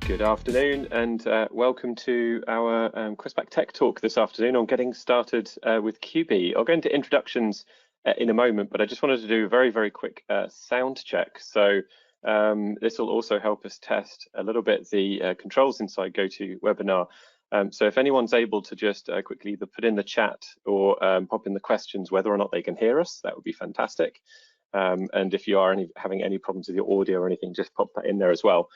Good afternoon and welcome to our Questback Tech Talk this afternoon on getting started with Qubie. I'll go into introductions in a moment, but I just wanted to do a very quick sound check. So this will also help us test a little bit the controls inside GoToWebinar. So if anyone's able to just quickly either put in the chat or pop in the questions whether or not they can hear us, that would be fantastic. And if you are having any problems with your audio or anything, just pop that in there as well.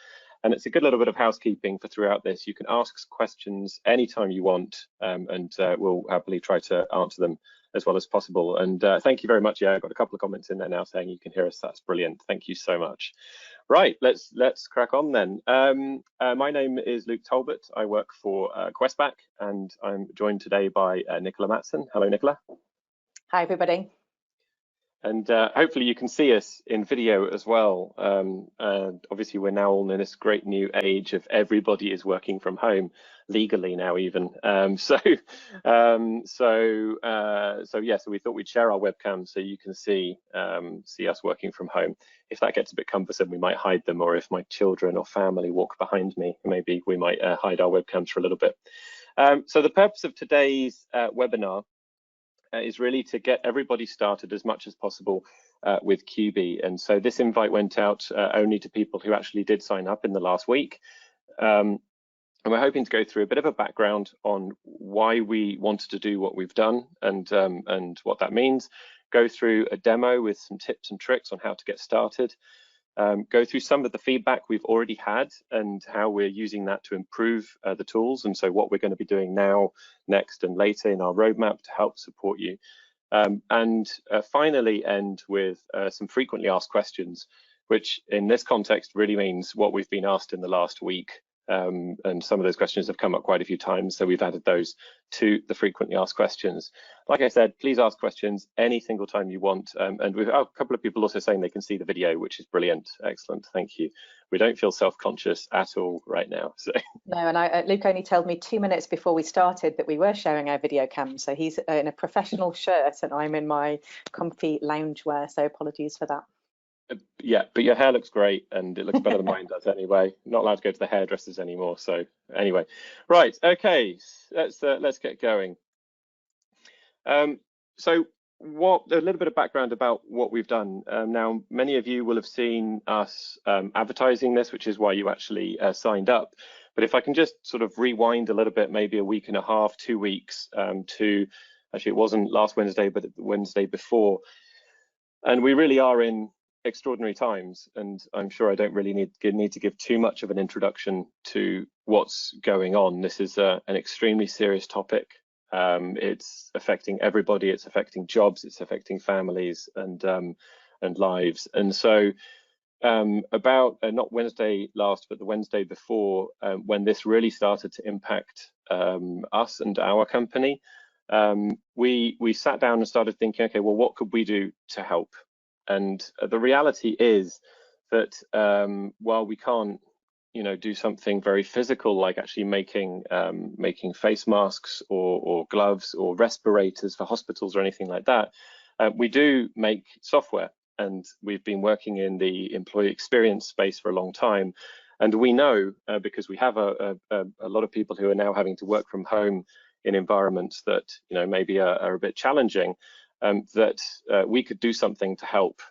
And it's a good little bit of housekeeping for throughout this. You can ask questions anytime you want, and we'll happily try to answer them as well as possible. And thank you very much. Yeah, I've got a couple of comments in there now saying you can hear us. That's brilliant. Thank you so much. Right, let's crack on then. My name is Luke Talbot. I work for Questback, and I'm joined today by Nicola Matson. Hello, Nicola. Hi, everybody. And hopefully you can see us in video as well. Obviously, we're now all in this great new age of everybody is working from home, legally now even. So we thought we'd share our webcam so you can see us working from home. If that gets a bit cumbersome, we might hide them, or if my children or family walk behind me, maybe we might hide our webcams for a little bit. So the purpose of today's webinar is really to get everybody started as much as possible with Qubie. And so this invite went out only to people who actually did sign up in the last week. And we're hoping to go through a bit of a background on why we wanted to do what we've done and what that means, go through a demo with some tips and tricks on how to get started, go through some of the feedback we've already had and how we're using that to improve the tools, and so what we're going to be doing now, next and later in our roadmap to help support you. And finally end with some frequently asked questions, which in this context really means what we've been asked in the last week. And some of those questions have come up quite a few times, so we've added those to the frequently asked questions. Like I said, please ask questions any single time you want. And we've a couple of people also saying they can see the video, which is brilliant. Excellent, thank you. We don't feel self-conscious at all right now. So. No, and Luke only told me 2 minutes before we started that we were sharing our video cam. So he's in a professional shirt and I'm in my comfy loungewear. So apologies for that. Yeah, but your hair looks great and it looks better than mine does anyway. Not allowed to go to the hairdressers anymore. So anyway, right, okay, let's get going. So a little bit of background about what we've done. Now, many of you will have seen us advertising this, which is why you actually signed up. But if I can just sort of rewind a little bit, maybe a week and a half, 2 weeks to, actually it wasn't last Wednesday, but the Wednesday before. And we really are in extraordinary times, and I'm sure I don't really need to give too much of an introduction to what's going on. This is an extremely serious topic. It's affecting everybody. It's affecting jobs. It's affecting families and lives. And so about not Wednesday last, but the Wednesday before, when this really started to impact us and our company, we sat down and started thinking, okay, well, what could we do to help? And the reality is that while we can't, do something very physical like actually making face masks or gloves or respirators for hospitals or anything like that, we do make software, and we've been working in the employee experience space for a long time. And we know because we have a lot of people who are now having to work from home in environments that maybe are a bit challenging. That we could do something to help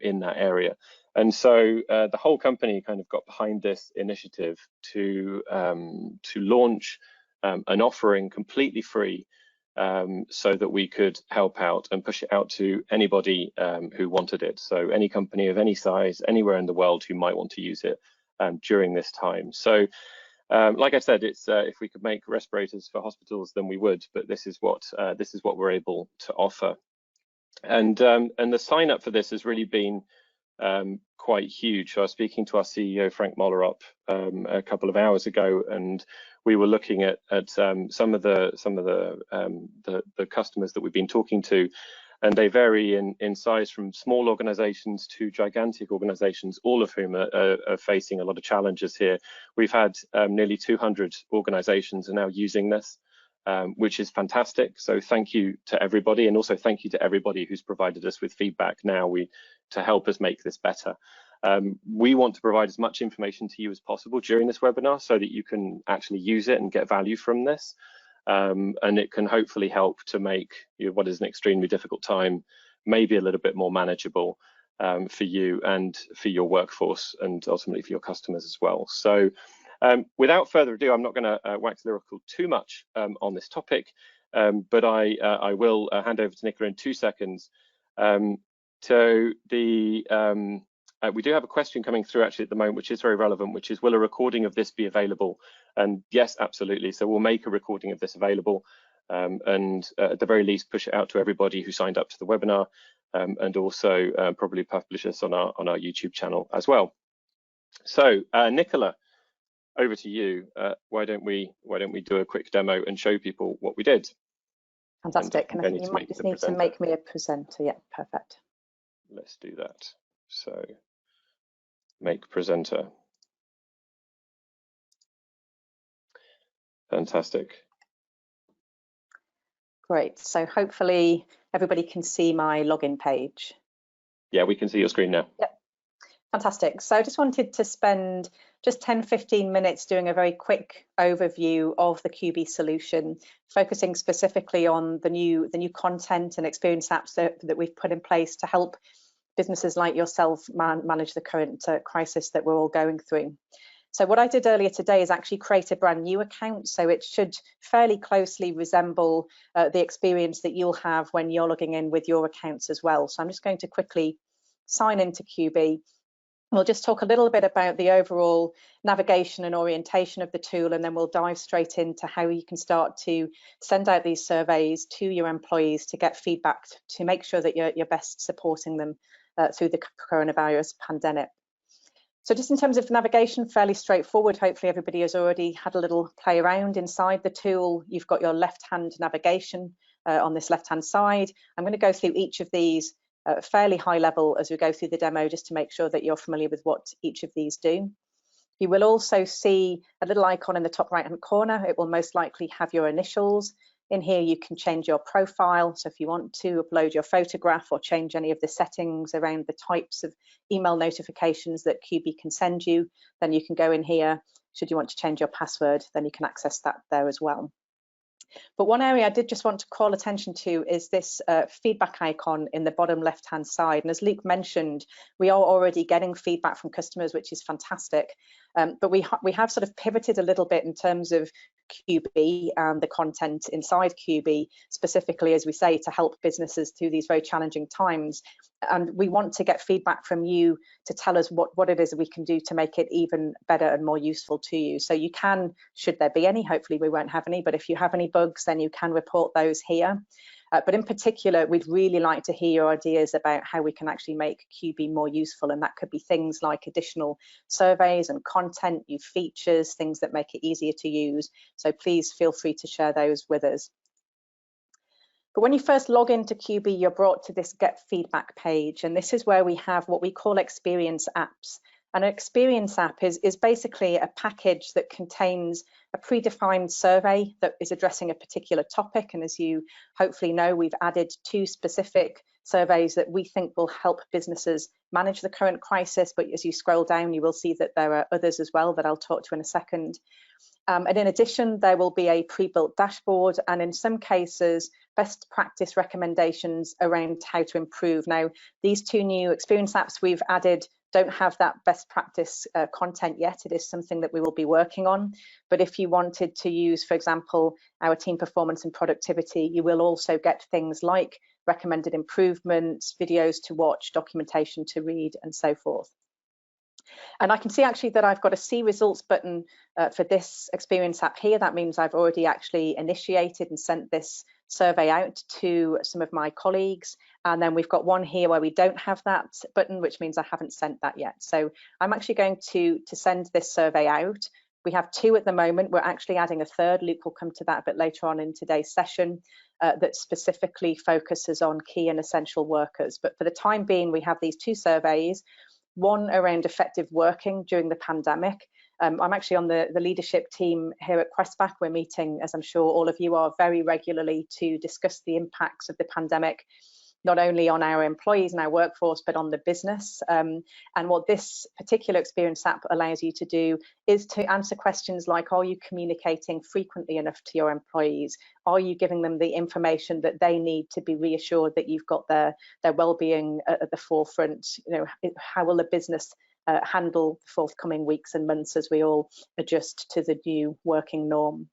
in that area. And so the whole company kind of got behind this initiative to launch an offering completely free so that we could help out and push it out to anybody who wanted it. So any company of any size, anywhere in the world who might want to use it during this time. So like I said, it's if we could make respirators for hospitals, then we would. But this is what we're able to offer. And the sign up for this has really been quite huge. So I was speaking to our CEO Frank Mollerup a couple of hours ago, and we were looking at some of the customers that we've been talking to, and they vary in size from small organizations to gigantic organizations, all of whom are facing a lot of challenges here. We've had nearly 200 organizations are now using this. Which is fantastic. So thank you to everybody, and also thank you to everybody who's provided us with feedback now to help us make this better. We want to provide as much information to you as possible during this webinar so that you can actually use it and get value from this. And it can hopefully help to make what is an extremely difficult time maybe a little bit more manageable for you and for your workforce, and ultimately for your customers as well. So without further ado, I'm not going to wax lyrical too much on this topic, but I will hand over to Nicola in 2 seconds. We do have a question coming through actually at the moment, which is very relevant, which is, will a recording of this be available? And yes, absolutely. So we'll make a recording of this available, and at the very least push it out to everybody who signed up to the webinar, and also probably publish this on our YouTube channel as well. So Nicola, over to you. Why don't we do a quick demo and show people what we did? Fantastic. And I think you might just need to make me a presenter. Yeah, perfect. Let's do that. So make presenter. Fantastic. Great. So hopefully everybody can see my login page. Yeah, we can see your screen now. Yep. Fantastic. So I just wanted to spend just 10-15 minutes doing a very quick overview of the Qubie solution, focusing specifically on the new content and experience apps that we've put in place to help businesses like yourself manage the current crisis that we're all going through. So what I did earlier today is actually create a brand new account, so it should fairly closely resemble the experience that you'll have when you're logging in with your accounts as well. So I'm just going to quickly sign into Qubie. We'll just talk a little bit about the overall navigation and orientation of the tool, and then we'll dive straight into how you can start to send out these surveys to your employees to get feedback to make sure that you're best supporting them through the coronavirus pandemic. So just in terms of navigation, fairly straightforward. Hopefully everybody has already had a little play around inside the tool. You've got your left-hand navigation on this left-hand side. I'm going to go through each of these fairly high level as we go through the demo, just to make sure that you're familiar with what each of these do. You will also see a little icon in the top right-hand corner. It will most likely have your initials. In here, you can change your profile. So if you want to upload your photograph or change any of the settings around the types of email notifications that Qubie can send you, then you can go in here. Should you want to change your password, then you can access that there as well. But one area I did just want to call attention to is this feedback icon in the bottom left-hand side. And as Luke mentioned, we are already getting feedback from customers, which is fantastic. But we have sort of pivoted a little bit in terms of Qubie and the content inside Qubie, specifically, as we say, to help businesses through these very challenging times. And we want to get feedback from you to tell us what it is that we can do to make it even better and more useful to you. So you can, should there be any, hopefully we won't have any, but if you have any bugs, then you can report those here. But in particular, we'd really like to hear your ideas about how we can actually make Qubie more useful. And that could be things like additional surveys and content, new features, things that make it easier to use. So please feel free to share those with us. But when you first log into Qubie, you're brought to this Get Feedback page. And this is where we have what we call experience apps. An experience app is basically a package that contains a predefined survey that is addressing a particular topic. And as you hopefully know, we've added 2 specific surveys that we think will help businesses manage the current crisis. But as you scroll down, you will see that there are others as well that I'll talk to in a second. And in addition, there will be a pre-built dashboard and in some cases, best practice recommendations around how to improve. Now, these 2 new experience apps we've added don't have that best practice content yet. It is something that we will be working on. But if you wanted to use, for example, our team performance and productivity, you will also get things like recommended improvements, videos to watch, documentation to read, and so forth. And I can see actually that I've got a see results button for this experience app here. That means I've already actually initiated and sent this survey out to some of my colleagues. And then we've got one here where we don't have that button, which means I haven't sent that yet. So I'm actually going to send this survey out. We have 2 at the moment. We're actually adding a 3rd. Luke will come to that a bit later on in today's session that specifically focuses on key and essential workers. But for the time being, we have these 2 surveys. One around effective working during the pandemic. I'm actually on the leadership team here at Questback. We're meeting, as I'm sure all of you are, very regularly to discuss the impacts of the pandemic not only on our employees and our workforce, but on the business. And what this particular experience app allows you to do is to answer questions like, are you communicating frequently enough to your employees? Are you giving them the information that they need to be reassured that you've got their well-being at the forefront? You know, how will the business handle the forthcoming weeks and months as we all adjust to the new working norm?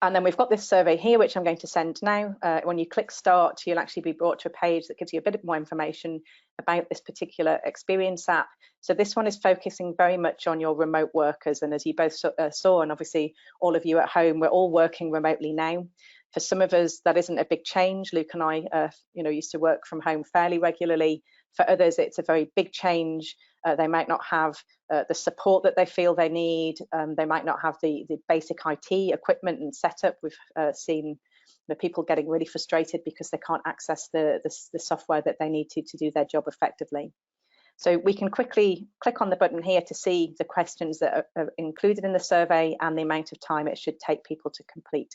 And then we've got this survey here, which I'm going to send now. When you click start, you'll actually be brought to a page that gives you a bit more information about this particular experience app. So this one is focusing very much on your remote workers. And as you both saw, and obviously all of you at home, we're all working remotely now. For some of us, that isn't a big change. Luke and I, used to work from home fairly regularly. For others, it's a very big change. They might not have the support that they feel they need. They might not have the basic IT equipment and setup. We've seen the people getting really frustrated because they can't access the software that they need to do their job effectively. So we can quickly click on the button here to see the questions that are included in the survey and the amount of time it should take people to complete.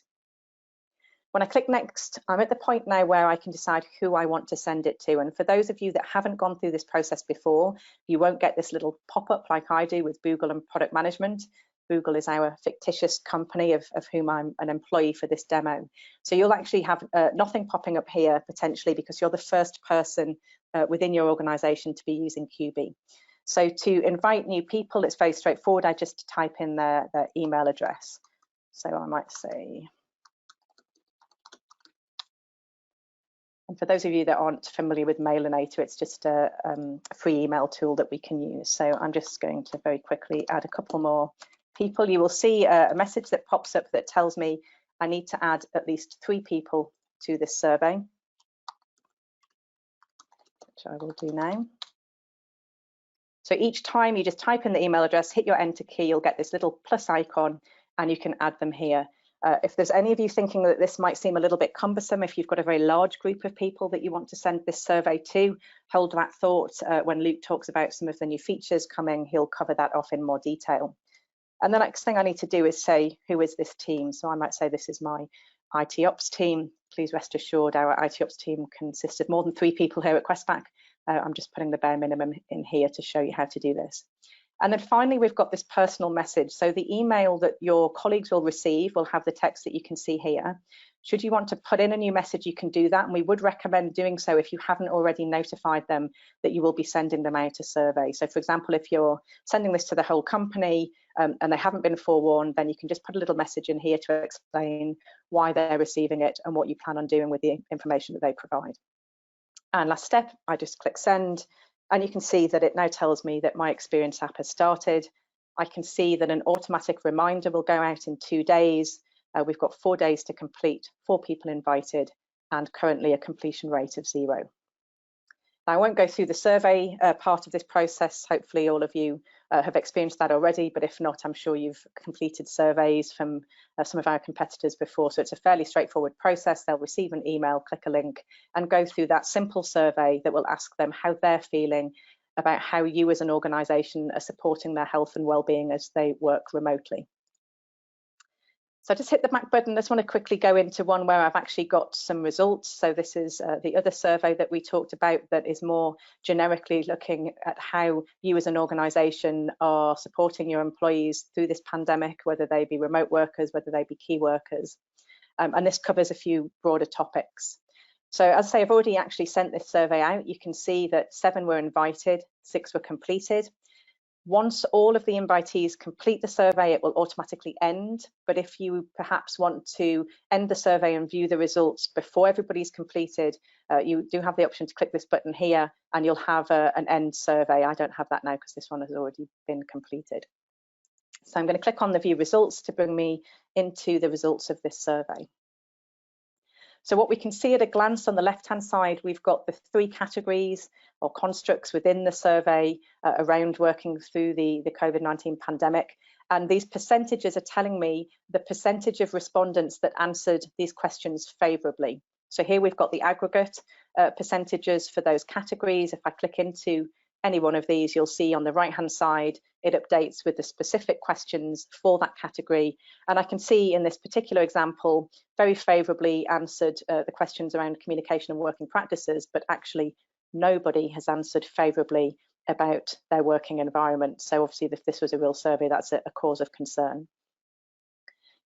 When I click next, I'm at the point now where I can decide who I want to send it to. And for those of you that haven't gone through this process before, you won't get this little pop-up like I do with Google and product management. Google is our fictitious company of whom I'm an employee for this demo. So you'll actually have nothing popping up here potentially because you're the first person within your organization to be using Qubie. So to invite new people, it's very straightforward. I just type in their email address. So I might say, and for those of you that aren't familiar with Mailinator, it's just a free email tool that we can use. So I'm just going to very quickly add a couple more people. You will see a message that pops up that tells me I need to add at least 3 people to this survey, which I will do now. So each time you just type in the email address, hit your enter key, you'll get this little plus icon and you can add them here. If there's any of you thinking that this might seem a little bit cumbersome, if you've got a very large group of people that you want to send this survey to, hold that thought. When Luke talks about some of the new features coming, he'll cover that off in more detail. And the next thing I need to do is say, who is this team? So I might say this is my IT Ops team. Please rest assured our IT Ops team consists of more than 3 people here at Questback. I'm just putting the bare minimum in here to show you how to do this. And then finally, we've got this personal message. So the email that your colleagues will receive will have the text that you can see here. Should you want to put in a new message, you can do that. And we would recommend doing so if you haven't already notified them that you will be sending them out a survey. So for example, if you're sending this to the whole company and they haven't been forewarned, then you can just put a little message in here to explain why they're receiving it and what you plan on doing with the information that they provide. And last step, I just click send. And you can see that it now tells me that my experience app has started. I can see that an automatic reminder will go out in 2 days. We've got 4 days to complete, 4 people invited, and currently a completion rate of 0. Now, I won't go through the survey part of this process. Hopefully all of you have experienced that already, but if not, I'm sure you've completed surveys from some of our competitors before. So it's a fairly straightforward process. They'll receive an email, click a link, and go through that simple survey that will ask them how they're feeling about how you as an organization are supporting their health and well-being as they work remotely. So I just hit the back button. I just want to quickly go into one where I've actually got some results. So this is the other survey that we talked about that is more generically looking at how you as an organisation are supporting your employees through this pandemic, whether they be remote workers, whether they be key workers. And this covers a few broader topics. So as I say, I've already actually sent this survey out. You can see that 7 were invited, 6 were completed. Once all of the invitees complete the survey, it will automatically end. But if you perhaps want to end the survey and view the results before everybody's completed, you do have the option to click this button here and you'll have an end survey. I don't have that now because this one has already been completed. So I'm going to click on the view results to bring me into the results of this survey. So what we can see at a glance on the left-hand side, we've got the 3 categories or constructs within the survey around working through the COVID-19 pandemic. And these percentages are telling me the percentage of respondents that answered these questions favourably. So here we've got the aggregate percentages for those categories. If I click into any one of these, you'll see on the right-hand side, it updates with the specific questions for that category. And I can see in this particular example, very favourably answered the questions around communication and working practices, but actually nobody has answered favourably about their working environment. So obviously, if this was a real survey, that's a cause of concern.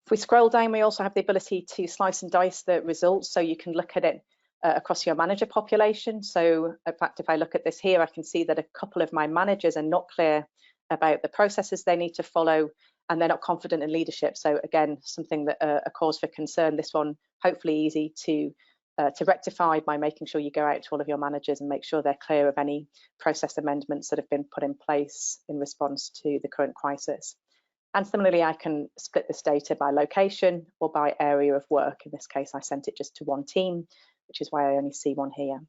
If we scroll down, we also have the ability to slice and dice the results, so you can look at it across your manager population. So in fact, if I look at this here, I can see that a couple of my managers are not clear about the processes they need to follow, and they're not confident in leadership. So again, something that a cause for concern. This one hopefully easy to rectify by making sure you go out to all of your managers and make sure they're clear of any process amendments that have been put in place in response to the current crisis. And similarly, I can split this data by location or by area of work. In this case, I sent it just to one team, which is why I only see one here.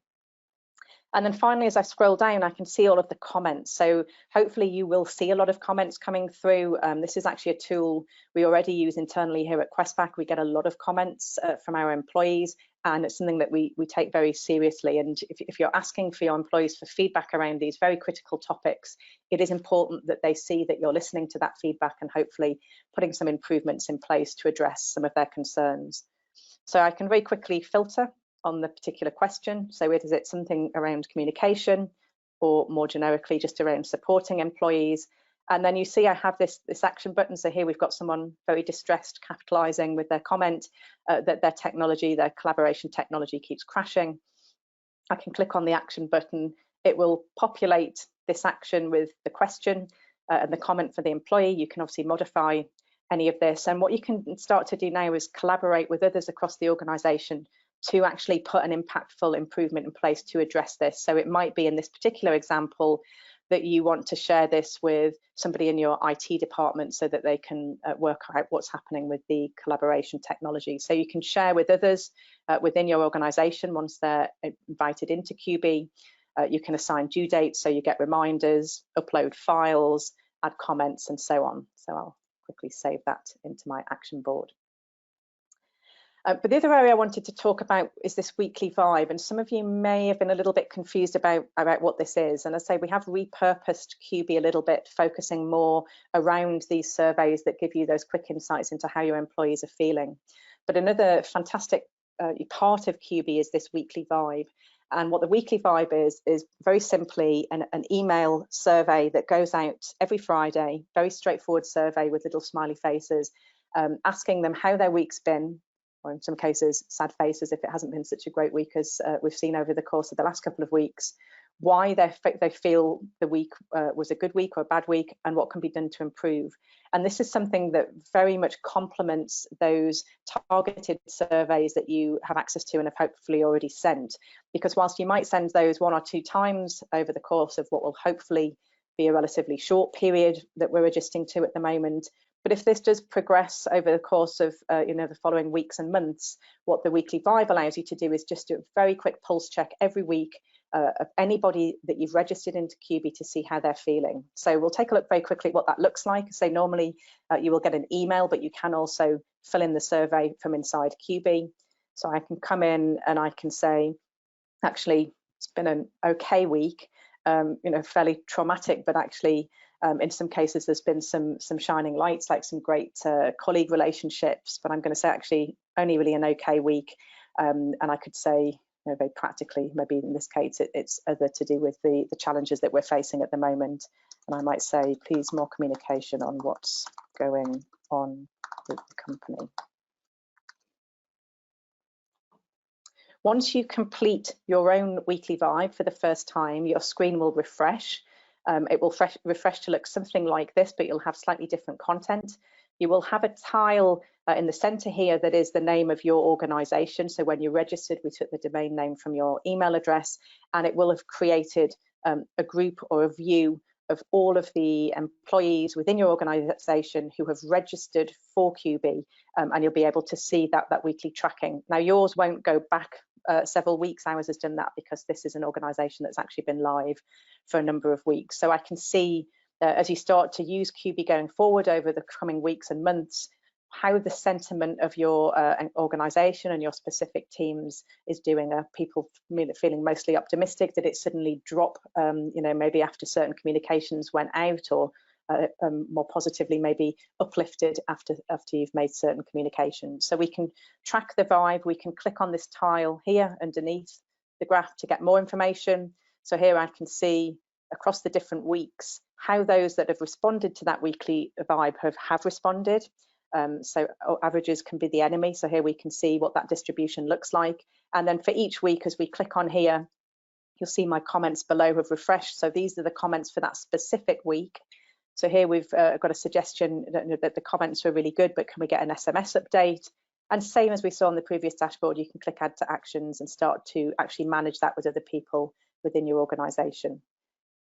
And then finally, as I scroll down, I can see all of the comments. So hopefully you will see a lot of comments coming through. This is actually a tool we already use internally here at Questback. We get a lot of comments from our employees, and it's something that we take very seriously. And if you're asking for your employees for feedback around these very critical topics, it is important that they see that you're listening to that feedback and hopefully putting some improvements in place to address some of their concerns. So I can very quickly filter on the particular question. So is it something around communication, or more generically just around supporting employees? And then you see I have this action button. So here we've got someone very distressed, capitalizing with their comment that their technology, their collaboration technology keeps crashing. I can click on the action button. It will populate this action with the question and the comment for the employee. You can obviously modify any of this. And what you can start to do now is collaborate with others across the organization to actually put an impactful improvement in place to address this. So it might be in this particular example that you want to share this with somebody in your IT department so that they can work out what's happening with the collaboration technology. So you can share with others within your organization once they're invited into Qubie. You can assign due dates so you get reminders, upload files, add comments, and so on. So I'll quickly save that into my action board. But the other area I wanted to talk about is this weekly vibe, and some of you may have been a little bit confused about what this is. And as I say, we have repurposed Qubie a little bit, focusing more around these surveys that give you those quick insights into how your employees are feeling. But another fantastic part of Qubie is this weekly vibe. And what the weekly vibe is very simply an email survey that goes out every Friday, very straightforward survey with little smiley faces, asking them how their week's been, or in some cases, sad faces if it hasn't been such a great week as we've seen over the course of the last couple of weeks, why they feel the week was a good week or a bad week, and what can be done to improve. And this is something that very much complements those targeted surveys that you have access to and have hopefully already sent. Because whilst you might send those 1 or 2 times over the course of what will hopefully be a relatively short period that we're adjusting to at the moment, but if this does progress over the course of the following weeks and months, what the weekly vibe allows you to do is just do a very quick pulse check every week of anybody that you've registered into Qubie to see how they're feeling. So we'll take a look very quickly at what that looks like. So normally you will get an email, but you can also fill in the survey from inside Qubie. So I can come in and I can say, actually, it's been an okay week, fairly traumatic, but actually, in some cases, there's been some shining lights, like some great colleague relationships. But I'm going to say actually only really an okay week. And I could say very practically, maybe in this case, it's other to do with the challenges that we're facing at the moment. And I might say, please, more communication on what's going on with the company. Once you complete your own weekly vibe for the first time, your screen will refresh. It will refresh to look something like this, but you'll have slightly different content. You will have a tile in the center here that is the name of your organization. So when you registered, we took the domain name from your email address, and it will have created a group or a view of all of the employees within your organization who have registered for Qubie, and you'll be able to see that weekly tracking. Now, yours won't go back several weeks. Ours has done that because this is an organization that's actually been live for a number of weeks. So I can see as you start to use Qubie going forward over the coming weeks and months, how the sentiment of your organization and your specific teams is doing. Are people feeling mostly optimistic? Did it suddenly drop, maybe after certain communications went out, or more positively maybe uplifted after you've made certain communications? So we can track the vibe. We can click on this tile here underneath the graph to get more information. So here I can see across the different weeks how those that have responded to that weekly vibe have responded. So averages can be the enemy. So here we can see what that distribution looks like. And then for each week, as we click on here, you'll see my comments below have refreshed. So these are the comments for that specific week. So here we've got a suggestion that the comments were really good, but can we get an SMS update? And same as we saw on the previous dashboard, you can click add to actions and start to actually manage that with other people within your organization.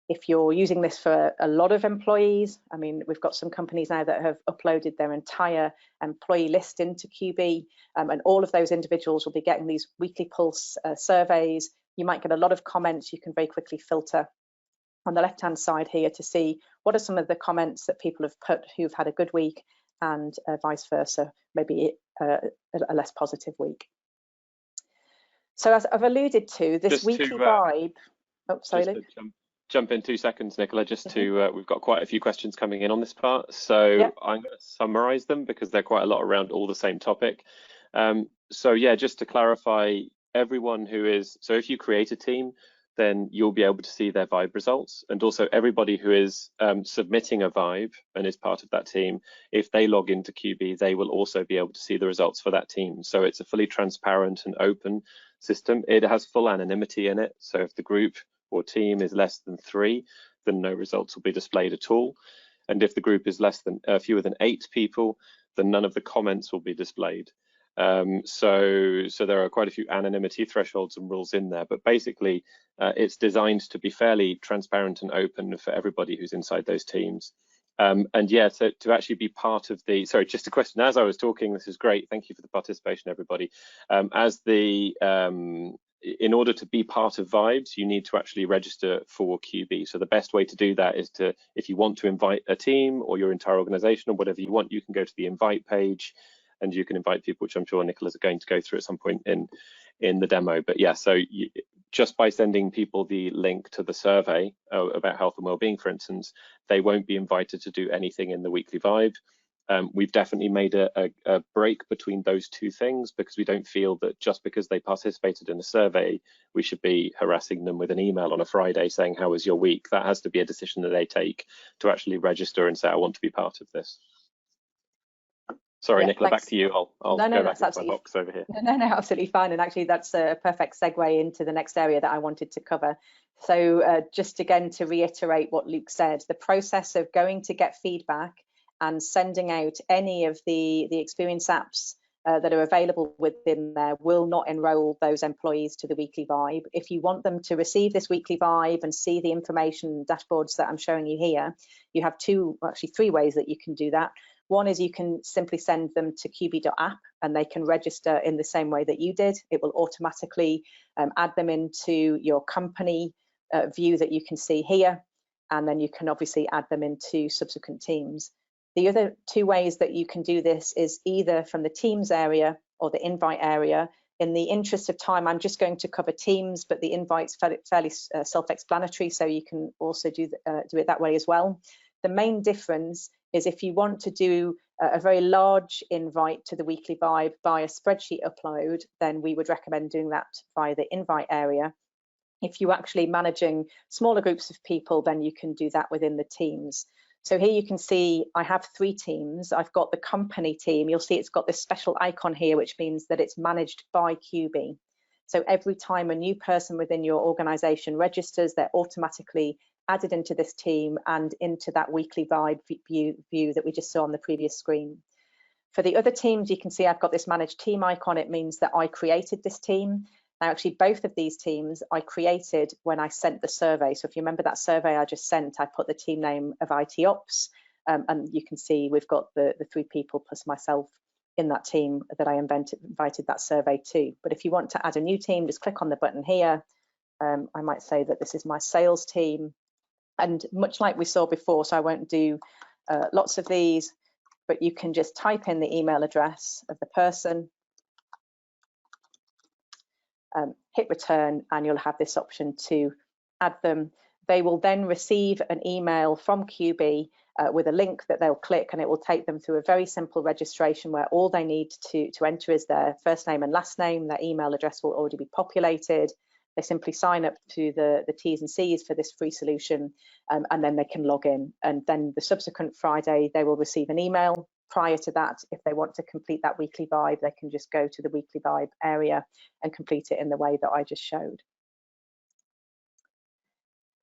If you're using this for a lot of employees, I mean, we've got some companies now that have uploaded their entire employee list into Qubie, and all of those individuals will be getting these weekly pulse surveys. You might get a lot of comments. You can very quickly filter on the left-hand side here to see what are some of the comments that people have put who've had a good week, and vice versa, maybe a less positive week. So as I've alluded to, this weekly vibe. Oh, sorry, Luke. Jump in 2 seconds, Nicola, just to, we've got quite a few questions coming in on this part. So I'm going to summarize them because they're quite a lot around all the same topic. So yeah, just to clarify, everyone who is, so if you create a team, then you'll be able to see their vibe results. And also everybody who is submitting a vibe and is part of that team, if they log into Qubie, they will also be able to see the results for that team. So it's a fully transparent and open system. It has full anonymity in it. So if the group or team is less than 3, then no results will be displayed at all. And if the group is less than fewer than 8 people, then none of the comments will be displayed. So there are quite a few anonymity thresholds and rules in there, but basically it's designed to be fairly transparent and open for everybody who's inside those teams. And yeah, so to actually be part of the, sorry, just a question as I was talking, this is great. Thank you for the participation, everybody. In order to be part of Vibes, you need to actually register for Qubie. So the best way to do that is to, if you want to invite a team or your entire organization or whatever you want, you can go to the invite page and you can invite people, which I'm sure Nicola's going to go through at some point in the demo. But yeah, so just by sending people the link to the survey about health and well-being, for instance, they won't be invited to do anything in the weekly Vibe. We've definitely made a break between those two things because we don't feel that just because they participated in a survey, we should be harassing them with an email on a Friday saying, how was your week? That has to be a decision that they take to actually register and say, I want to be part of this. Sorry, yeah, Nicola, thanks. Back to you. I'll go back into my box over here. No, absolutely fine. And actually, that's a perfect segue into the next area that I wanted to cover. So just again, to reiterate what Luke said, the process of going to get feedback and sending out any of the experience apps that are available within there will not enroll those employees to the weekly Vibe. If you want them to receive this weekly Vibe and see the information dashboards that I'm showing you here, you have actually three ways that you can do that. One is you can simply send them to qubie.app and they can register in the same way that you did. It will automatically add them into your company view that you can see here, and then you can obviously add them into subsequent teams. The other two ways that you can do this is either from the Teams area or the invite area. In the interest of time, I'm just going to cover Teams, but the invite's fairly self-explanatory, so you can also do it that way as well. The main difference is if you want to do a very large invite to the weekly Vibe by a spreadsheet upload, then we would recommend doing that via the invite area. If you're actually managing smaller groups of people, then you can do that within the teams. So here you can see I have 3 teams. I've got the company team. You'll see it's got this special icon here, which means that it's managed by Qubie. So every time a new person within your organization registers, they're automatically added into this team and into that weekly Vibe view that we just saw on the previous screen. For the other teams, you can see I've got this managed team icon. It means that I created this team. Now, actually, both of these teams I created when I sent the survey. So if you remember that survey I just sent, I put the team name of IT Ops, and you can see we've got the 3 people plus myself in that team that I invited that survey to. But if you want to add a new team, just click on the button here. I might say that this is my sales team. And much like we saw before, so I won't do lots of these, but you can just type in the email address of the person, hit return, and you'll have this option to add them. They will then receive an email from Qubie with a link that they'll click, and it will take them through a very simple registration where all they need to enter is their first name and last name. Their email address will already be populated. They simply sign up to the T's and C's for this free solution, and then they can log in. And then the subsequent Friday, they will receive an email. Prior to that, if they want to complete that weekly vibe, they can just go to the weekly vibe area and complete it in the way that I just showed.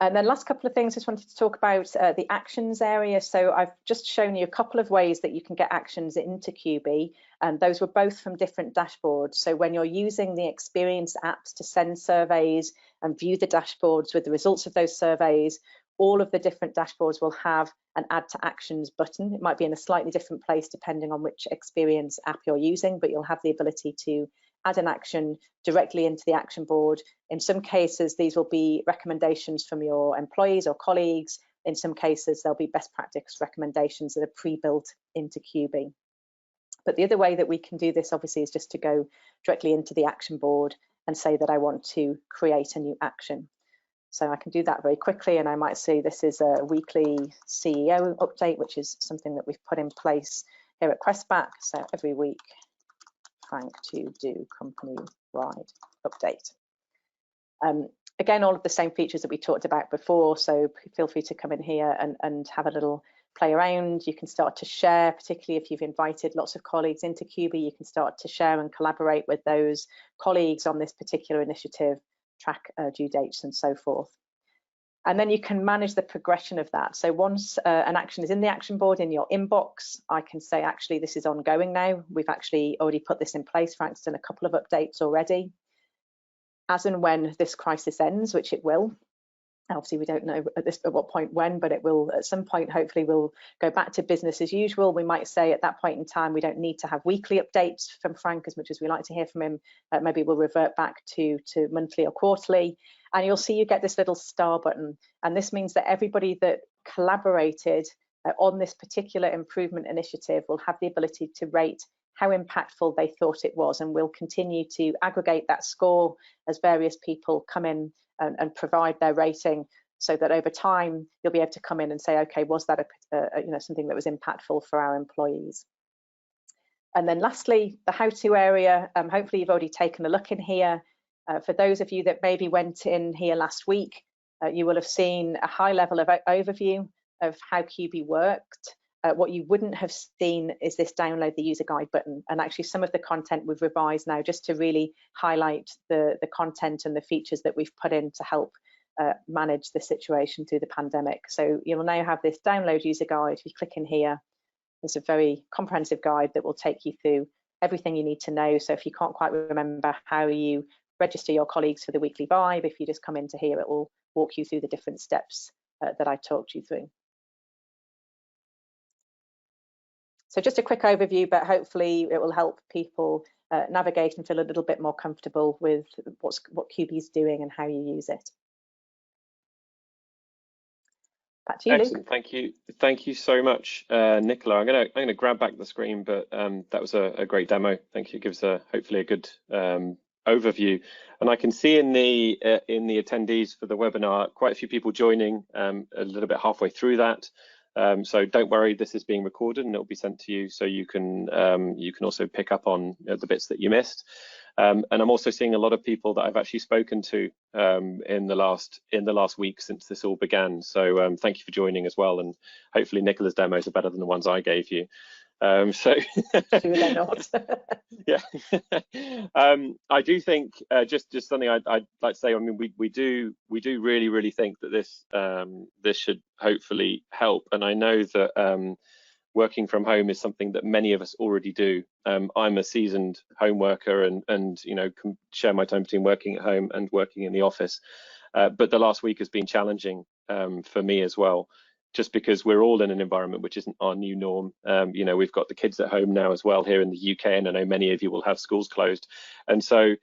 And then last couple of things, just wanted to talk about the actions area. So I've just shown you a couple of ways that you can get actions into Qubie, and those were both from different dashboards. So when you're using the Experience apps to send surveys and view the dashboards with the results of those surveys, all of the different dashboards will have an add to actions button. It might be in a slightly different place depending on which Experience app you're using, but you'll have the ability to add an action directly into the action board. In some cases, these will be recommendations from your employees or colleagues. In some cases, there'll be best practice recommendations that are pre-built into Qubie. But the other way that we can do this, obviously, is just to go directly into the action board and say that I want to create a new action. So I can do that very quickly, and I might say this is a weekly CEO update, which is something that we've put in place here at Questback. So every week, Frank to do company-wide update. Again, all of the same features that we talked about before, so feel free to come in here and have a little play around. You can start to share, particularly if you've invited lots of colleagues into Qubie, you can start to share and collaborate with those colleagues on this particular initiative, track due dates and so forth. And then you can manage the progression of that. So once an action is in the action board in your inbox, I can say, actually, this is ongoing now. We've actually already put this in place. Frank's done a couple of updates already. As and when this crisis ends, which it will, obviously we don't know at what point when, but it will at some point, hopefully we'll go back to business as usual. We might say at that point in time, we don't need to have weekly updates from Frank as much as we like to hear from him. Maybe we'll revert back to monthly or quarterly. And you'll see you get this little star button. And this means that everybody that collaborated on this particular improvement initiative will have the ability to rate how impactful they thought it was. And we'll continue to aggregate that score as various people come in and provide their rating, so that over time you'll be able to come in and say, okay, was that something that was impactful for our employees? And then lastly, the how-to area. Hopefully you've already taken a look in here. For those of you that maybe went in here last week, you will have seen a high level of overview of how Qubie worked. What you wouldn't have seen is this download the user guide button. And actually some of the content we've revised now just to really highlight the content and the features that we've put in to help manage the situation through the pandemic. So you'll now have this download user guide. If you click in here, there's a very comprehensive guide that will take you through everything you need to know. So if you can't quite remember how you register your colleagues for the weekly vibe, if you just come into here, it will walk you through the different steps that I talked you through. So just a quick overview, but hopefully it will help people navigate and feel a little bit more comfortable with what Qubie is doing and how you use it. Back to you, Excellent. Luke. Thank you so much, Nicola. I'm gonna grab back the screen, but that was a great demo. Thank you. It gives hopefully a good overview. And I can see in the attendees for the webinar quite a few people joining a little bit halfway through that. So don't worry, this is being recorded and it'll be sent to you, so you can also pick up on the bits that you missed. And I'm also seeing a lot of people that I've actually spoken to in the last week since this all began. So thank you for joining as well, and hopefully Nicola's demos are better than the ones I gave you. So they're not. Yeah. I do think just something I'd like to say. I mean, we do really think that this should hopefully help, and I know that working from home is something that many of us already do. I'm a seasoned home worker, and can share my time between working at home and working in the office. But the last week has been challenging for me as well, just because we're all in an environment which isn't our new norm. We've got the kids at home now as well here in the UK, and I know many of you will have schools closed. And so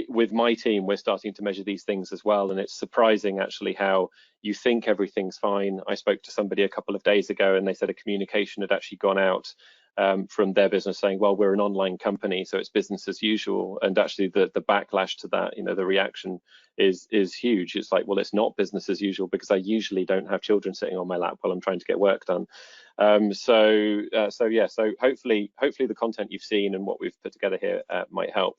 with my team, we're starting to measure these things as well, and it's surprising actually how you think everything's fine. I spoke to somebody a couple of days ago, and they said a communication had actually gone out from their business saying, well, we're an online company, so it's business as usual. And actually the backlash to that, the reaction is huge. It's like, well, it's not business as usual because I usually don't have children sitting on my lap while I'm trying to get work done. So hopefully the content you've seen and what we've put together here might help.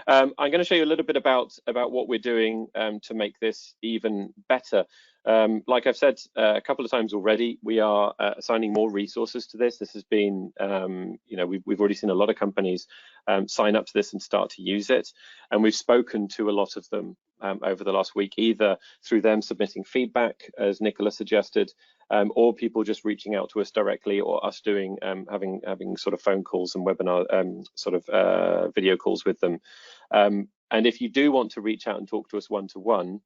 I'm going to show you a little bit about what we're doing to make this even better. Like I've said a couple of times already, we are assigning more resources to this. This has been, we've already seen a lot of companies sign up to this and start to use it. And we've spoken to a lot of them over the last week, either through them submitting feedback, as Nicola suggested, or people just reaching out to us directly, or us doing having sort of phone calls and webinar video calls with them. And if you do want to reach out and talk to us one-to-one,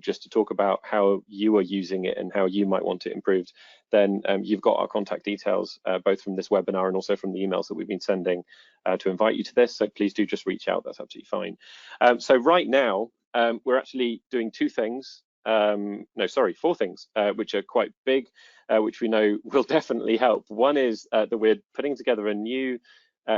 just to talk about how you are using it and how you might want it improved, then you've got our contact details, both from this webinar and also from the emails that we've been sending to invite you to this. So please do just reach out. That's absolutely fine. So right now, we're actually doing four things, which are quite big, which we know will definitely help. One is that we're putting together a new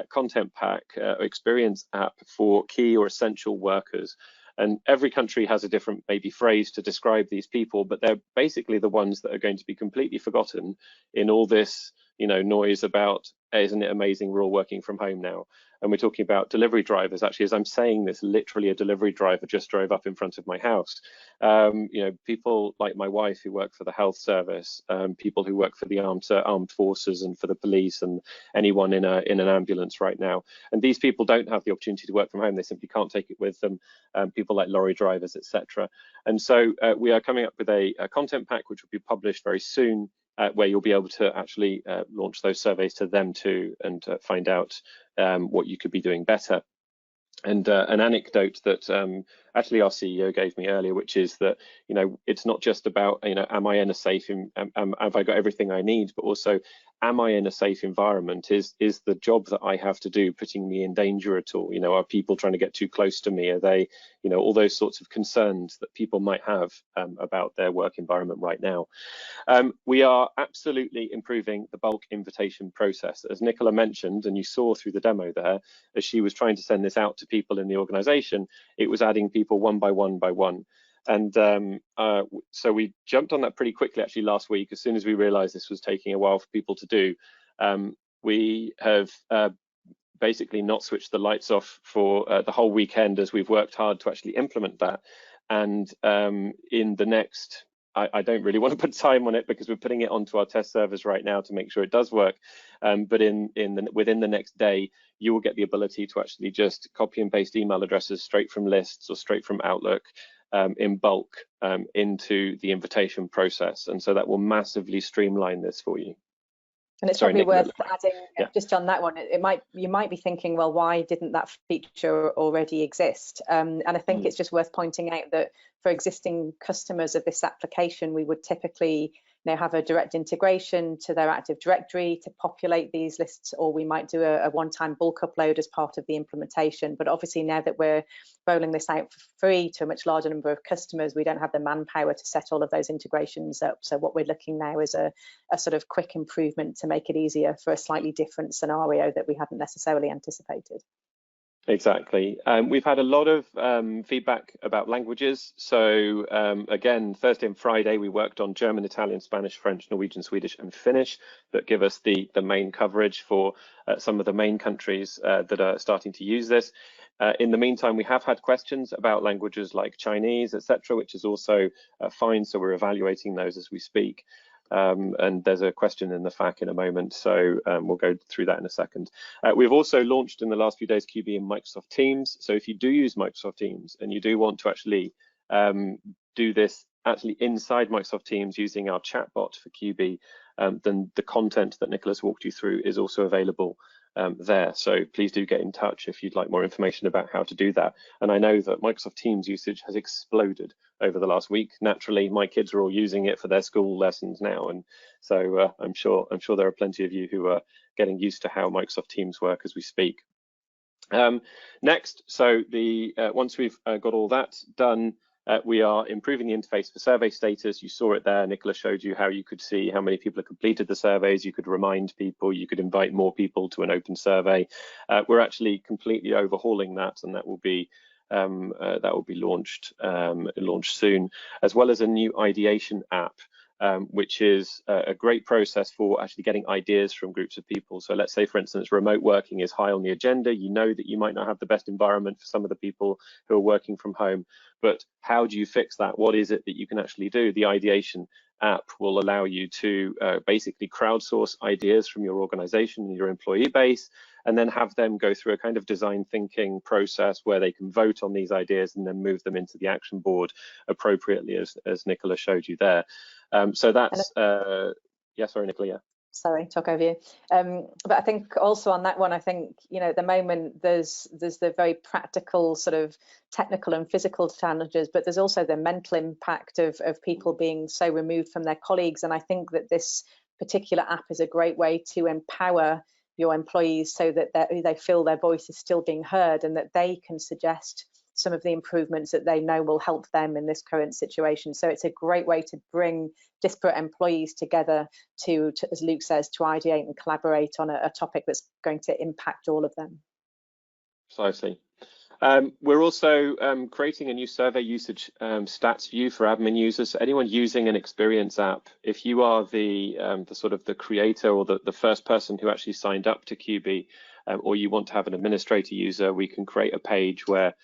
content pack experience app for key or essential workers. And every country has a different maybe phrase to describe these people, but they're basically the ones that are going to be completely forgotten in all this noise about, isn't it amazing, we're all working from home now. And we're talking about delivery drivers. Actually, as I'm saying this, literally a delivery driver just drove up in front of my house. People like my wife who work for the health service, people who work for the armed forces and for the police, and anyone in an ambulance right now. And these people don't have the opportunity to work from home. They simply can't take it with them. People like lorry drivers, etc. And so we are coming up with a content pack which will be published very soon, where you'll be able to actually launch those surveys to them too, and find out what you could be doing better. And an anecdote that actually our CEO gave me earlier, which is that it's not just about am I in a safe, have I got everything I need, but also am I in a safe environment? Is the job that I have to do putting me in danger at all? Are people trying to get too close to me? Are they, all those sorts of concerns that people might have about their work environment right now. We are absolutely improving the bulk invitation process. As Nicola mentioned, and you saw through the demo there, as she was trying to send this out to people in the organization, it was adding people one by one by one. And so we jumped on that pretty quickly actually last week. As soon as we realized this was taking a while for people to do, we have basically not switched the lights off for the whole weekend, as we've worked hard to actually implement that. And in the next, I don't really want to put time on it because we're putting it onto our test servers right now to make sure it does work. But within the next day, you will get the ability to actually just copy and paste email addresses straight from lists or straight from Outlook in bulk into the invitation process. And so that will massively streamline this for you. And it's probably worth adding, just on that one, you might be thinking, well, why didn't that feature already exist? And I think it's just worth pointing out that for existing customers of this application, we would typically have a direct integration to their Active Directory to populate these lists, or we might do a one-time bulk upload as part of the implementation. But obviously now that we're rolling this out for free to a much larger number of customers, we don't have the manpower to set all of those integrations up. So what we're looking now is a sort of quick improvement to make it easier for a slightly different scenario that we hadn't necessarily anticipated. Exactly. We've had a lot of feedback about languages. So again, Thursday and Friday, we worked on German, Italian, Spanish, French, Norwegian, Swedish, and Finnish that give us the main coverage for some of the main countries that are starting to use this. In the meantime, we have had questions about languages like Chinese, etc., which is also fine. So we're evaluating those as we speak. And there's a question in the FAQ in a moment, so we'll go through that in a second. We've also launched in the last few days Qubie in Microsoft Teams. So if you do use Microsoft Teams and you do want to actually do this actually inside Microsoft Teams using our chatbot for Qubie, then the content that Nicholas walked you through is also available there. So please do get in touch if you'd like more information about how to do that. And I know that Microsoft Teams usage has exploded over the last week. Naturally, my kids are all using it for their school lessons now, and so I'm sure there are plenty of you who are getting used to how Microsoft Teams work as we speak. Next, so once we've got all that done, we are improving the interface for survey status. You saw it there. Nicola showed you how you could see how many people have completed the surveys. You could remind people. You could invite more people to an open survey. We're actually completely overhauling that, and that will be launched soon, as well as a new ideation app. Which is a great process for actually getting ideas from groups of people. So let's say, for instance, remote working is high on the agenda. You know that you might not have the best environment for some of the people who are working from home, but how do you fix that? What is it that you can actually do? The ideation app will allow you to basically crowdsource ideas from your organization and your employee base, and then have them go through a kind of design thinking process where they can vote on these ideas and then move them into the action board appropriately, as Nicola showed you there. So that's, yeah, sorry, Nicola, yeah. Sorry, talk over you. But I think also on that one, I think, you know, at the moment there's the very practical sort of technical and physical challenges, but there's also the mental impact of people being so removed from their colleagues. And I think that this particular app is a great way to empower your employees so that they feel their voice is still being heard and that they can suggest some of the improvements that they know will help them in this current situation. So it's a great way to bring disparate employees together to as Luke says, to ideate and collaborate on a topic that's going to impact all of them. Precisely. We're also creating a new survey usage stats view for admin users. So anyone using an Experience app, if you are the sort of the creator or the first person who actually signed up to Qubie, or you want to have an administrator user, we can create a page where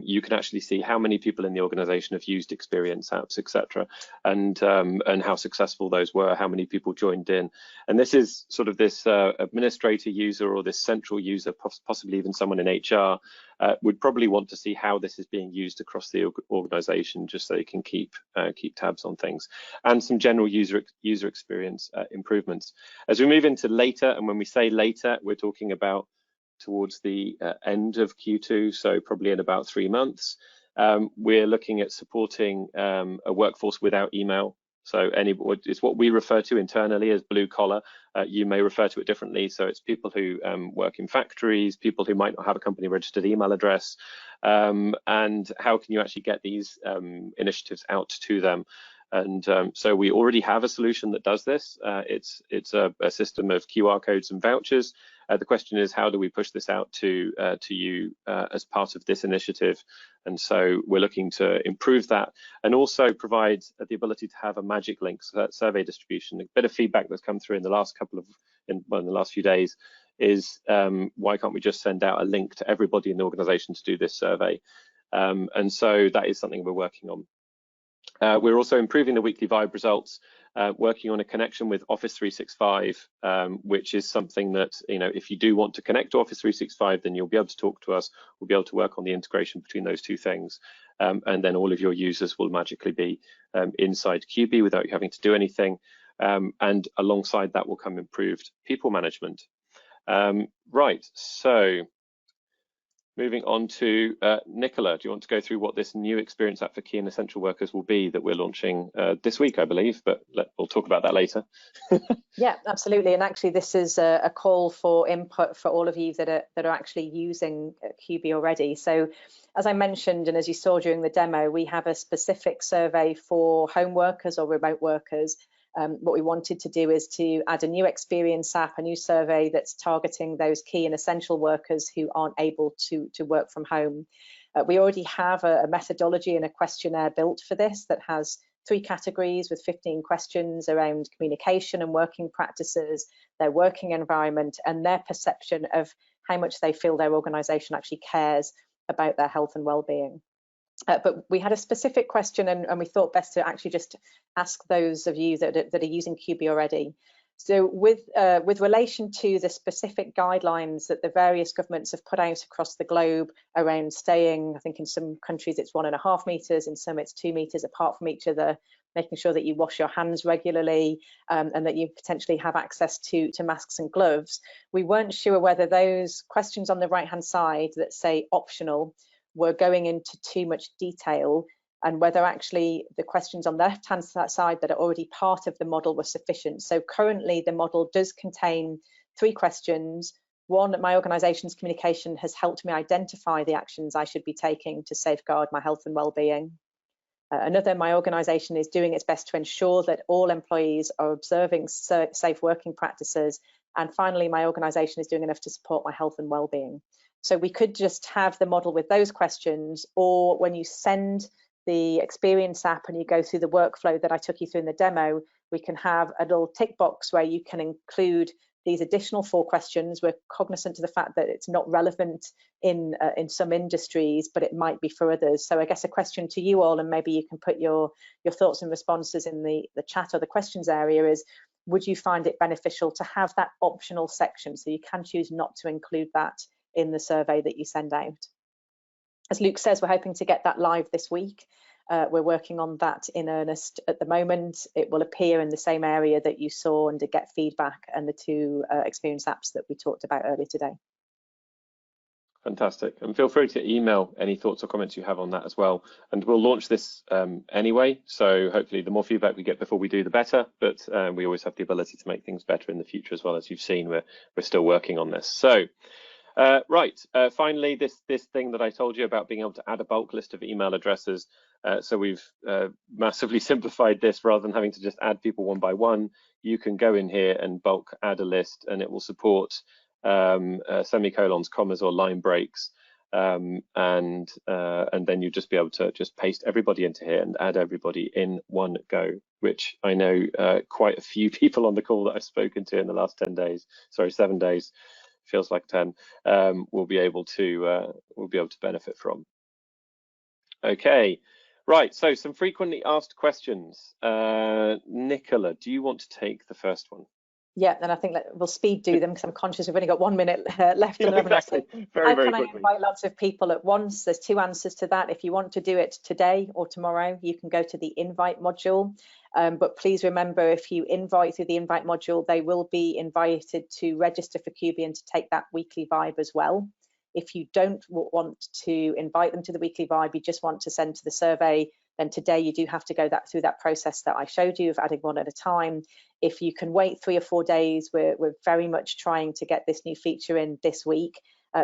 you can actually see how many people in the organization have used Experience apps, etc., and how successful those were, how many people joined in. And this is sort of this administrator user or this central user, possibly even someone in HR, would probably want to see how this is being used across the organization, just so they can keep tabs on things, and some general user experience improvements. As we move into later, and when we say later, we're talking about towards the end of Q2, so probably in about 3 months. We're looking at supporting a workforce without email. So it's what we refer to internally as blue collar. You may refer to it differently. So it's people who work in factories, people who might not have a company registered email address, and how can you actually get these initiatives out to them? And so we already have a solution that does this. It's a system of QR codes and vouchers. The question is, how do we push this out to you as part of this initiative? And so we're looking to improve that, and also provide the ability to have a magic link, so that survey distribution. A bit of feedback that's come through in the last in the last few days is why can't we just send out a link to everybody in the organization to do this survey? And so that is something we're working on. We're also improving the weekly Vibe results, working on a connection with Office 365, which is something that, you know, if you do want to connect to Office 365, then you'll be able to talk to us. We'll be able to work on the integration between those two things. And then all of your users will magically be inside Qubie without you having to do anything. And alongside that will come improved people management. Right, so moving on to Nicola, do you want to go through what this new experience app for key and essential workers will be that we're launching this week, I believe, but we'll talk about that later. Yeah, absolutely. And actually, this is a call for input for all of you that are actually using Qubie already. So as I mentioned, and as you saw during the demo, we have a specific survey for home workers or remote workers. What we wanted to do is to add a new experience app, a new survey that's targeting those key and essential workers who aren't able to work from home. We already have a methodology and a questionnaire built for this that has 3 categories with 15 questions around communication and working practices, their working environment, and their perception of how much they feel their organisation actually cares about their health and well-being. But we had a specific question, and we thought best to actually just ask those of you that are using Qubie already. So with relation to the specific guidelines that the various governments have put out across the globe around staying, I think in some countries it's 1.5 meters, in some it's 2 meters apart from each other, making sure that you wash your hands regularly, and that you potentially have access to masks and gloves. We weren't sure whether those questions on the right-hand side that say optional were going into too much detail, and whether actually the questions on the left-hand side that are already part of the model were sufficient. So currently the model does contain 3 questions, One, my organisation's communication has helped me identify the actions I should be taking to safeguard my health and well-being. Another, my organisation is doing its best to ensure that all employees are observing safe working practices. And finally, my organisation is doing enough to support my health and well-being. So we could just have the model with those questions, or when you send the experience app and you go through the workflow that I took you through in the demo, we can have a little tick box where you can include these additional 4 questions. We're cognizant of the fact that it's not relevant in some industries, but it might be for others. So I guess a question to you all, and maybe you can put your thoughts and responses in the chat or the questions area, is would you find it beneficial to have that optional section? So you can choose not to include that in the survey that you send out. As Luke says, we're hoping to get that live this week. We're working on that in earnest at the moment. It will appear in the same area that you saw under Get Feedback and the 2 experience apps that we talked about earlier today. Fantastic. And feel free to email any thoughts or comments you have on that as well. And we'll launch this anyway. So hopefully the more feedback we get before we do, the better. But we always have the ability to make things better in the future as well. As you've seen, we're still working on this. So finally, this thing that I told you about being able to add a bulk list of email addresses. So we've massively simplified this. Rather than having to just add people one by one, you can go in here and bulk add a list, and it will support semicolons, commas, or line breaks, and then you just be able to just paste everybody into here and add everybody in one go, which I know quite a few people on the call that I've spoken to in the last 7 days, feels like 10, will be able to benefit from. Okay, right. So some frequently asked questions. Nicola, do you want to take the first one? Yeah, and I think that we'll speed do them because I'm conscious we've only got 1 minute left. Yeah, exactly. Very quickly. I invite lots of people at once? There's 2 answers to that. If you want to do it today or tomorrow, you can go to the invite module. But please remember, if you invite through the invite module, they will be invited to register for Qubie and to take that weekly vibe as well. If you don't want to invite them to the weekly vibe, you just want to send to the survey, then today you do have to go through that process that I showed you of adding one at a time. If you can wait 3 or 4 days, we're very much trying to get this new feature in this week.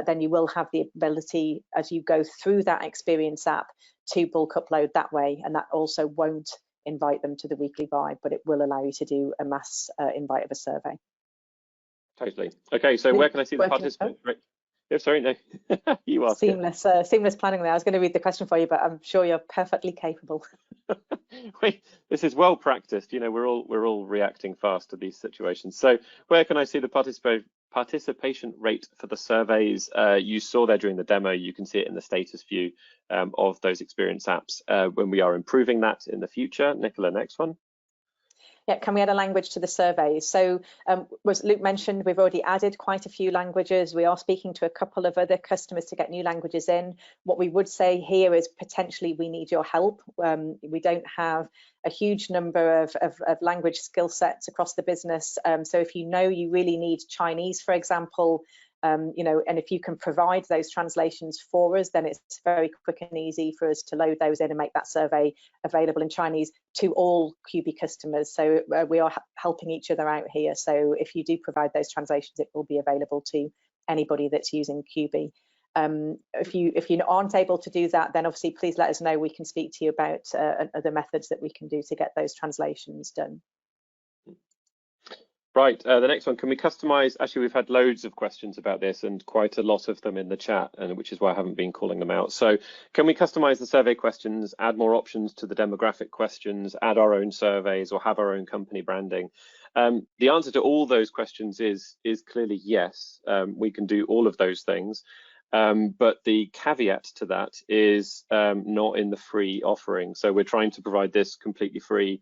Then you will have the ability, as you go through that experience app, to bulk upload that way, and that also won't invite them to the weekly vibe, but it will allow you to do a mass invite of a survey. Totally. Okay, so where can I see the participants? Yeah, sorry, no, you asked. Seamless planning there. I was going to read the question for you, but I'm sure you're perfectly capable. Wait, this is well practiced. You know, we're all reacting fast to these situations. So where can I see the participation rate for the surveys? You saw there during the demo. You can see it in the status view of those experience apps when we are improving that in the future. Nicola, next one. Yeah, can we add a language to the surveys? So as Luke mentioned, we've already added quite a few languages. We are speaking to a couple of other customers to get new languages in. What we would say here is potentially we need your help. We don't have a huge number of language skill sets across the business. So if you know you really need Chinese, for example, you know, and if you can provide those translations for us, then it's very quick and easy for us to load those in and make that survey available in Chinese to all Qubie customers. So we are helping each other out here. So if you do provide those translations, it will be available to anybody that's using Qubie. If you aren't able to do that, then obviously please let us know. We can speak to you about other methods that we can do to get those translations done. Right, the next one, can we customize? Actually, we've had loads of questions about this and quite a lot of them in the chat, and which is why I haven't been calling them out. So can we customize the survey questions, add more options to the demographic questions, add our own surveys, or have our own company branding? The answer to all those questions is clearly yes. We can do all of those things. But the caveat to that is not in the free offering. So we're trying to provide this completely free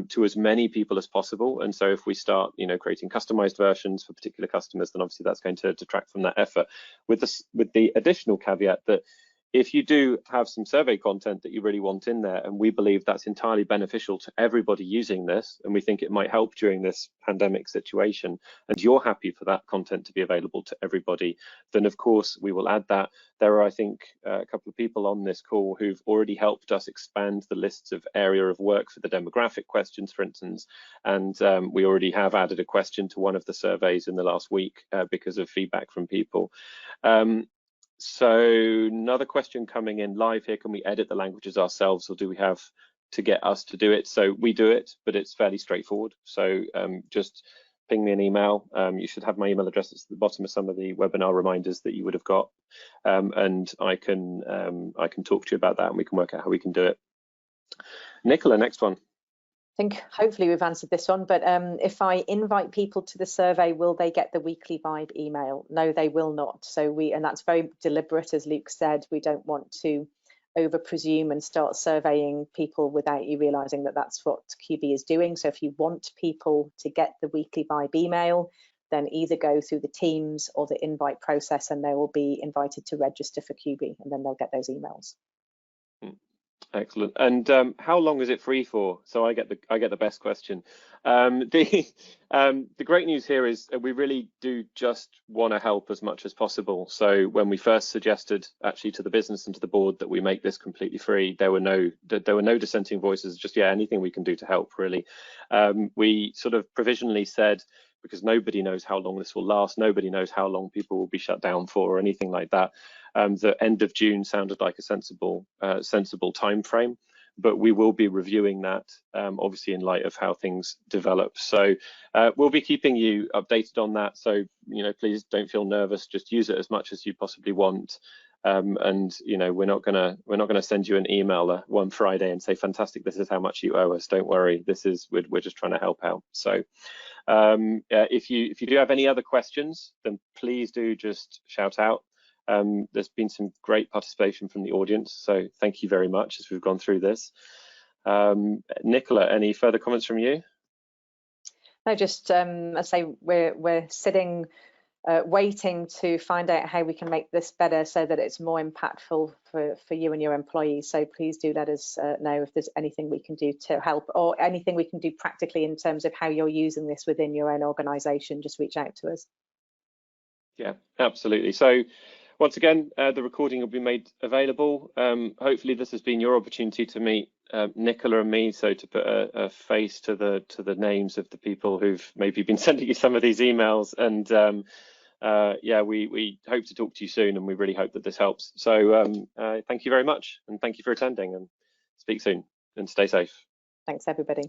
to as many people as possible. And so if we start, you know, creating customized versions for particular customers, then obviously that's going to detract from that effort. With the additional caveat that if you do have some survey content that you really want in there, and we believe that's entirely beneficial to everybody using this, and we think it might help during this pandemic situation, and you're happy for that content to be available to everybody, then of course we will add that. There are, I think, a couple of people on this call who've already helped us expand the lists of area of work for the demographic questions, for instance, and we already have added a question to one of the surveys in the last week because of feedback from people. So another question coming in live here, can we edit the languages ourselves, or do we have to get us to do it? So we do it, but it's fairly straightforward. So just ping me an email. You should have my email address at the bottom of some of the webinar reminders that you would have got, and I can talk to you about that, and we can work out how we can do it. Nicola, next one. I think hopefully we've answered this one, but if I invite people to the survey, will they get the weekly vibe email? No, they will not. So and that's very deliberate, as Luke said. We don't want to over presume and start surveying people without you realizing that that's what Qubie is doing. So if you want people to get the weekly vibe email, then either go through the Teams or the invite process, and they will be invited to register for Qubie, and then they'll get those emails. Excellent. And how long is it free for? So I get the best question. The great news here is we really do just want to help as much as possible. So when we first suggested actually to the business and to the board that we make this completely free, there were no dissenting voices. Just anything we can do to help, really. We sort of provisionally said, because nobody knows how long this will last, nobody knows how long people will be shut down for or anything like that. The end of June sounded like a sensible time frame, but we will be reviewing that obviously in light of how things develop. So we'll be keeping you updated on that. So please don't feel nervous. Just use it as much as you possibly want. And we're not gonna send you an email one Friday and say, fantastic, this is how much you owe us. Don't worry, we're just trying to help out. So if you do have any other questions, then please do just shout out. There's been some great participation from the audience, so thank you very much as we've gone through this. Nicola, any further comments from you? No, just I say we're sitting waiting to find out how we can make this better so that it's more impactful for you and your employees. So please do let us know if there's anything we can do to help, or anything we can do practically in terms of how you're using this within your own organization. Just reach out to us. Yeah, absolutely. So once again, the recording will be made available. Hopefully this has been your opportunity to meet Nicola and me, so to put a face to the names of the people who've maybe been sending you some of these emails. And yeah, we hope to talk to you soon, and we really hope that this helps. So thank you very much, and thank you for attending, and speak soon, and stay safe. Thanks, everybody.